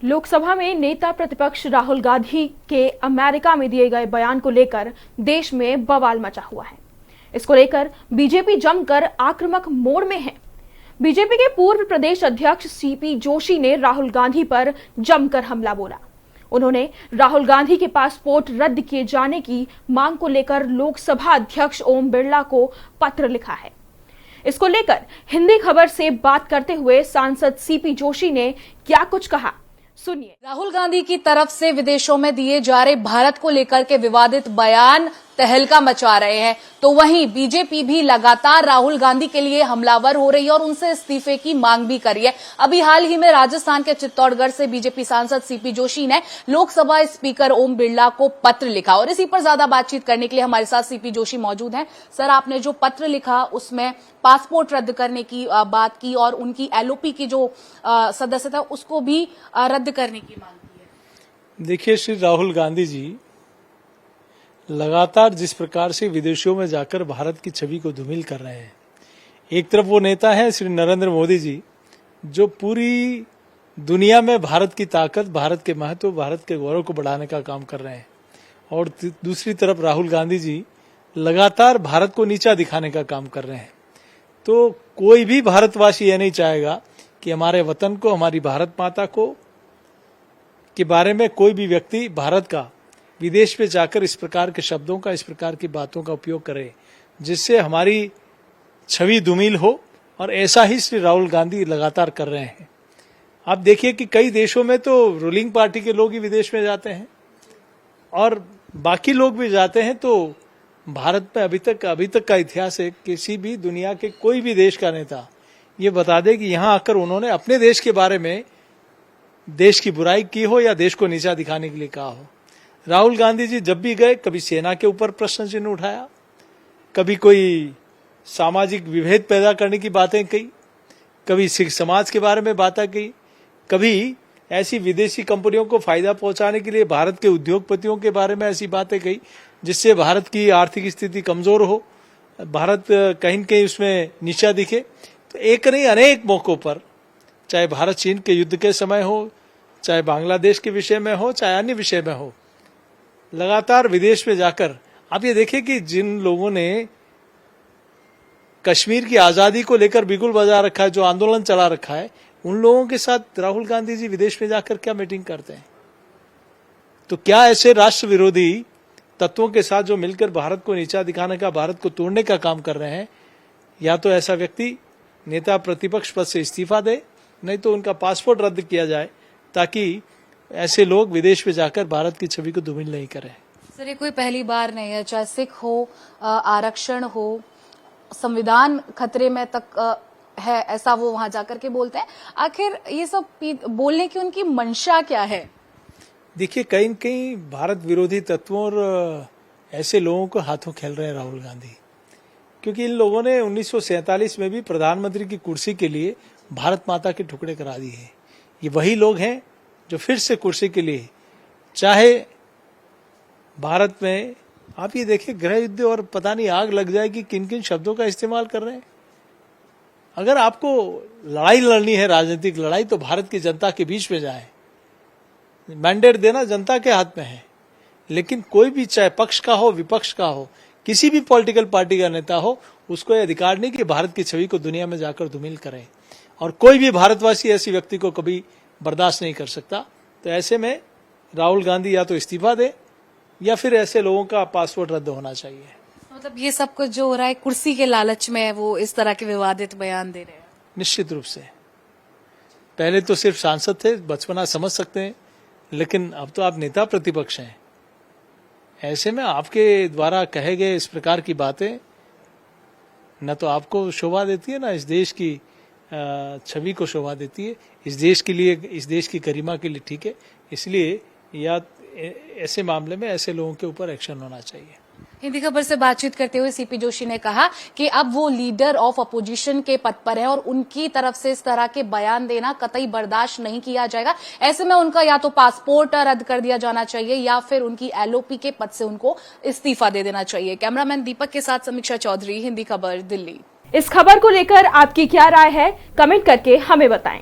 लोकसभा में नेता प्रतिपक्ष राहुल गांधी के अमेरिका में दिए गए बयान को लेकर देश में बवाल मचा हुआ है। इसको लेकर बीजेपी जमकर आक्रामक मोड में है। बीजेपी के पूर्व प्रदेश अध्यक्ष सीपी जोशी ने राहुल गांधी पर जमकर हमला बोला। उन्होंने राहुल गांधी के पासपोर्ट रद्द किए जाने की मांग को लेकर लोकसभा अध्यक्ष ओम बिरला को पत्र लिखा है। इसको लेकर हिंदी खबर से बात करते हुए सांसद सीपी जोशी ने क्या कुछ कहा, सुनिए। राहुल गांधी की तरफ से विदेशों में दिए जा रहे भारत को लेकर के विवादित बयान तहलका मचा रहे हैं, तो वहीं बीजेपी भी लगातार राहुल गांधी के लिए हमलावर हो रही है और उनसे इस्तीफे की मांग भी करी है। अभी हाल ही में राजस्थान के चित्तौड़गढ़ से बीजेपी सांसद सीपी जोशी ने लोकसभा स्पीकर ओम बिरला को पत्र लिखा और इसी पर ज्यादा बातचीत करने के लिए हमारे साथ सीपी जोशी मौजूद हैं। सर, आपने जो पत्र लिखा उसमें पासपोर्ट रद्द करने की बात की और उनकी एलओपी की जो सदस्यता उसको भी रद्द करने की मांग की है। देखिए, श्री राहुल गांधी जी लगातार जिस प्रकार से विदेशों में जाकर भारत की छवि को धूमिल कर रहे हैं, एक तरफ वो नेता है श्री नरेंद्र मोदी जी जो पूरी दुनिया में भारत की ताकत, भारत के महत्व, भारत के गौरव को बढ़ाने का काम कर रहे हैं, और दूसरी तरफ राहुल गांधी जी लगातार भारत को नीचा दिखाने का काम कर रहे हैं। तो कोई भी भारतवासी यह नहीं चाहेगा कि हमारे वतन को, हमारी भारत माता को के बारे में कोई भी व्यक्ति भारत का विदेश में जाकर इस प्रकार के शब्दों का, इस प्रकार की बातों का उपयोग करे जिससे हमारी छवि धूमिल हो, और ऐसा ही श्री राहुल गांधी लगातार कर रहे हैं। आप देखिए कि कई देशों में तो रूलिंग पार्टी के लोग ही विदेश में जाते हैं और बाकी लोग भी जाते हैं। तो भारत में अभी तक का इतिहास है, किसी भी दुनिया के कोई भी देश का नेता ये बता दे कि यहां आकर उन्होंने अपने देश के बारे में देश की बुराई की हो या देश को नीचा दिखाने के लिए कहा हो। राहुल गांधी जी जब भी गए, कभी सेना के ऊपर प्रश्न चिन्ह उठाया, कभी कोई सामाजिक विभेद पैदा करने की बातें कही, कभी सिख समाज के बारे में बातें कही, कभी ऐसी विदेशी कंपनियों को फायदा पहुंचाने के लिए भारत के उद्योगपतियों के बारे में ऐसी बातें कही जिससे भारत की आर्थिक स्थिति कमजोर हो, भारत कहीं न कहीं उसमें नीचा दिखे। तो एक नहीं, अनेक मौकों पर, चाहे भारत चीन के युद्ध के समय हो, चाहे बांग्लादेश के विषय में हो, चाहे अन्य विषय में हो, लगातार विदेश में जाकर आप ये देखिए कि जिन लोगों ने कश्मीर की आजादी को लेकर बिगुल बजा रखा है, जो आंदोलन चला रखा है, उन लोगों के साथ राहुल गांधी जी विदेश में जाकर क्या मीटिंग करते हैं? तो क्या ऐसे राष्ट्र विरोधी तत्वों के साथ जो मिलकर भारत को नीचा दिखाने का, भारत को तोड़ने का काम कर रहे हैं, या तो ऐसा व्यक्ति नेता प्रतिपक्ष पद से इस्तीफा दे, नहीं तो उनका पासपोर्ट रद्द किया जाए ताकि ऐसे लोग विदेश में जाकर भारत की छवि को धूमिल नहीं करें। सर, ये कोई पहली बार नहीं है, चाहे सिख हो, आरक्षण हो, संविधान खतरे में तक है, ऐसा वो वहां जाकर के बोलते हैं। आखिर ये सब बोलने की उनकी मंशा क्या है? देखिए, कहीं कहीं भारत विरोधी तत्वों और ऐसे लोगों को हाथों खेल रहे हैं राहुल गांधी, क्योंकि इन लोगों ने 1947 में भी प्रधानमंत्री की कुर्सी के लिए भारत माता के टुकड़े करा दिए हैं। ये वही लोग हैं जो फिर से कुर्सी के लिए, चाहे भारत में आप ये देखिए गृह युद्ध और पता नहीं आग लग जाएगी, किन किन शब्दों का इस्तेमाल कर रहे हैं। अगर आपको लड़ाई लड़नी है, राजनीतिक लड़ाई, तो भारत की जनता के बीच में जाए। मैंडेट देना जनता के हाथ में है, लेकिन कोई भी, चाहे पक्ष का हो, विपक्ष का हो, किसी भी पॉलिटिकल पार्टी का नेता हो, उसको यह अधिकार नहीं कि भारत की छवि को दुनिया में जाकर धूमिल करे, और कोई भी भारतवासी ऐसी व्यक्ति को कभी बर्दाश्त नहीं कर सकता। तो ऐसे में राहुल गांधी या तो इस्तीफा दे या फिर ऐसे लोगों का पासपोर्ट रद्द होना चाहिए। मतलब ये सब कुछ जो हो रहा है कुर्सी के लालच में वो इस तरह के विवादित बयान दे रहे हैं। निश्चित रूप से पहले तो सिर्फ सांसद थे, बचपना समझ सकते हैं, लेकिन अब तो आप नेता प्रतिपक्ष हैं। ऐसे में आपके द्वारा कहे गए इस प्रकार की बातें न तो आपको शोभा देती है, ना इस देश की छवि को शोभा देती है। इस देश के लिए, इस देश की गरिमा के लिए ठीक है। इसलिए या ऐसे मामले में ऐसे लोगों के ऊपर एक्शन होना चाहिए। हिंदी खबर से बातचीत करते हुए सीपी जोशी ने कहा कि अब वो लीडर ऑफ अपोजिशन के पद पर है और उनकी तरफ से इस तरह के बयान देना कतई बर्दाश्त नहीं किया जाएगा। ऐसे में उनका या तो पासपोर्ट रद्द कर दिया जाना चाहिए या फिर उनकी एलओपी के पद से उनको इस्तीफा दे देना चाहिए। कैमरामैन दीपक के साथ समीक्षा चौधरी, हिंदी खबर, दिल्ली। इस खबर को लेकर आपकी क्या राय है, कमेंट करके हमें बताएं।